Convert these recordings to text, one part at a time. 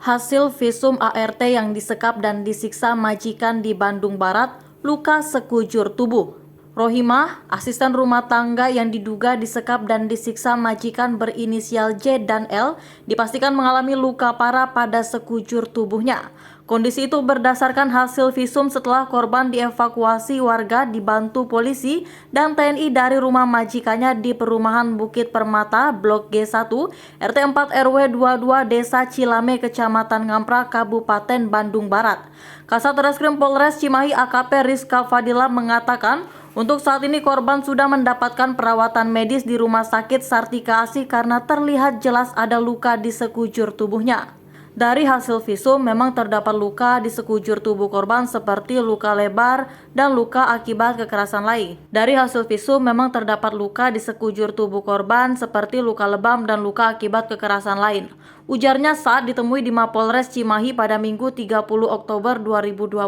Hasil visum ART yang disekap dan disiksa majikan di Bandung Barat, luka sekujur tubuh. Rohimah, asisten rumah tangga yang diduga disekap dan disiksa majikan berinisial J dan L, dipastikan mengalami luka parah pada sekujur tubuhnya. Kondisi itu berdasarkan hasil visum setelah korban dievakuasi warga dibantu polisi dan TNI dari rumah majikannya di perumahan Bukit Permata, Blok G1, RT 4 RW 22 Desa Cilame, Kecamatan Ngamprah, Kabupaten Bandung Barat. Kasat Reskrim Polres Cimahi AKP Rizka Fadila mengatakan, untuk saat ini korban sudah mendapatkan perawatan medis di Rumah Sakit Sartika Asih karena terlihat jelas ada luka di sekujur tubuhnya. Dari hasil visum memang terdapat luka di sekujur tubuh korban seperti luka lebar dan luka akibat kekerasan lain. Dari hasil visum memang terdapat luka di sekujur tubuh korban seperti luka lebam dan luka akibat kekerasan lain. Ujarnya saat ditemui di Mapolres Cimahi pada Minggu 30 Oktober 2022.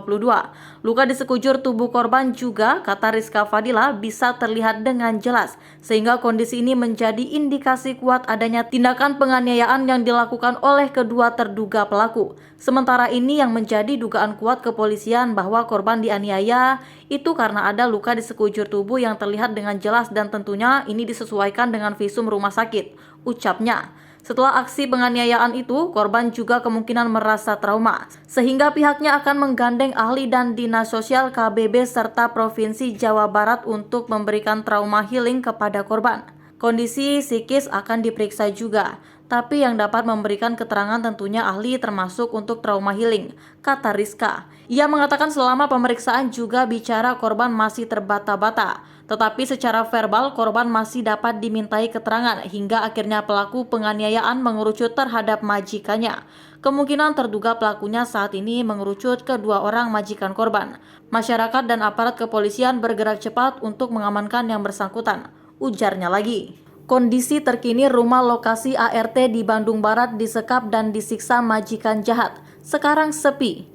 Luka di sekujur tubuh korban juga, kata Rizka Fadila, bisa terlihat dengan jelas, sehingga kondisi ini menjadi indikasi kuat adanya tindakan penganiayaan yang dilakukan oleh kedua terduga pelaku. Sementara ini yang menjadi dugaan kuat kepolisian bahwa korban dianiaya itu karena ada luka di sekujur tubuh yang terlihat dengan jelas dan tentunya ini disesuaikan dengan visum rumah sakit, ucapnya. Setelah aksi penganiayaan itu, korban juga kemungkinan merasa trauma, sehingga pihaknya akan menggandeng ahli dan dinas sosial KBB serta Provinsi Jawa Barat untuk memberikan trauma healing kepada korban. Kondisi psikis akan diperiksa juga, tapi yang dapat memberikan keterangan tentunya ahli termasuk untuk trauma healing, kata Rizka. Ia mengatakan selama pemeriksaan juga bicara korban masih terbata-bata, tetapi secara verbal korban masih dapat dimintai keterangan hingga akhirnya pelaku penganiayaan mengerucut terhadap majikannya. Kemungkinan terduga pelakunya saat ini mengerucut kedua orang majikan korban. Masyarakat dan aparat kepolisian bergerak cepat untuk mengamankan yang bersangkutan, ujarnya lagi. Kondisi terkini rumah lokasi ART di Bandung Barat disekap dan disiksa majikan jahat, sekarang sepi.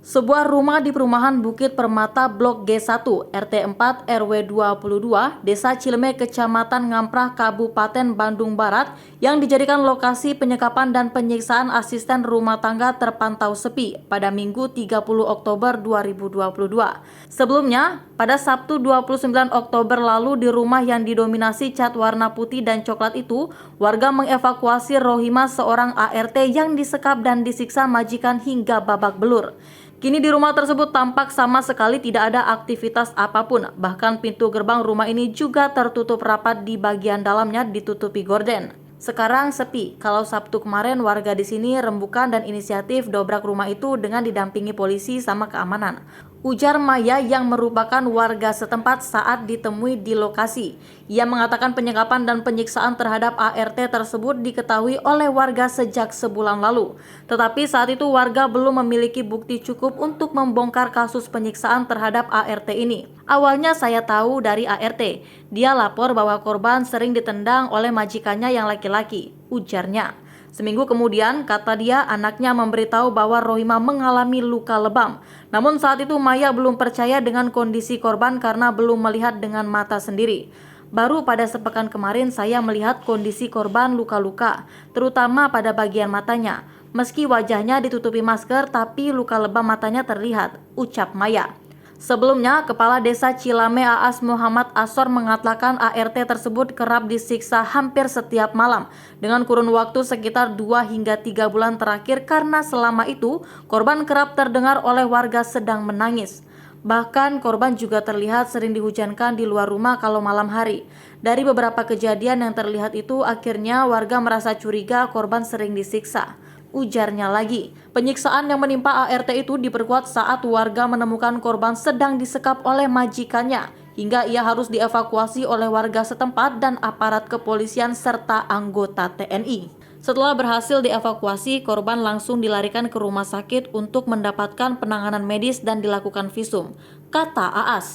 Sebuah rumah di perumahan Bukit Permata Blok G1 RT 4 RW 22 Desa Cileme, Kecamatan Ngamprah, Kabupaten Bandung Barat yang dijadikan lokasi penyekapan dan penyiksaan asisten rumah tangga terpantau sepi pada Minggu 30 Oktober 2022. Sebelumnya, pada Sabtu 29 Oktober lalu di rumah yang didominasi cat warna putih dan coklat itu, warga mengevakuasi Rohimah, seorang ART yang disekap dan disiksa majikan hingga babak belur. Kini di rumah tersebut tampak sama sekali tidak ada aktivitas apapun, bahkan pintu gerbang rumah ini juga tertutup rapat, di bagian dalamnya ditutupi gorden. Sekarang sepi. Kalau Sabtu kemarin warga di sini rembukan dan inisiatif dobrak rumah itu dengan didampingi polisi sama keamanan, ujar Maya yang merupakan warga setempat saat ditemui di lokasi. Ia mengatakan penyekapan dan penyiksaan terhadap ART tersebut diketahui oleh warga sejak sebulan lalu. Tetapi saat itu warga belum memiliki bukti cukup untuk membongkar kasus penyiksaan terhadap ART ini. Awalnya saya tahu dari ART. Dia lapor bahwa korban sering ditendang oleh majikannya yang laki-laki, ujarnya. Seminggu kemudian, kata dia, anaknya memberitahu bahwa Rohimah mengalami luka lebam. Namun saat itu Maya belum percaya dengan kondisi korban karena belum melihat dengan mata sendiri. Baru pada sepekan kemarin saya melihat kondisi korban luka-luka, terutama pada bagian matanya. Meski wajahnya ditutupi masker, tapi luka lebam matanya terlihat, ucap Maya. Sebelumnya, Kepala Desa Cilame Aas Muhammad Asor mengatakan ART tersebut kerap disiksa hampir setiap malam dengan kurun waktu sekitar 2 hingga 3 bulan terakhir karena selama itu korban kerap terdengar oleh warga sedang menangis. Bahkan korban juga terlihat sering dihujankan di luar rumah kalau malam hari. Dari beberapa kejadian yang terlihat itu akhirnya warga merasa curiga korban sering disiksa. Ujarnya lagi, penyiksaan yang menimpa ART itu diperkuat saat warga menemukan korban sedang disekap oleh majikannya, hingga ia harus dievakuasi oleh warga setempat dan aparat kepolisian serta anggota TNI. Setelah berhasil dievakuasi, korban langsung dilarikan ke rumah sakit untuk mendapatkan penanganan medis dan dilakukan visum, kata Aas.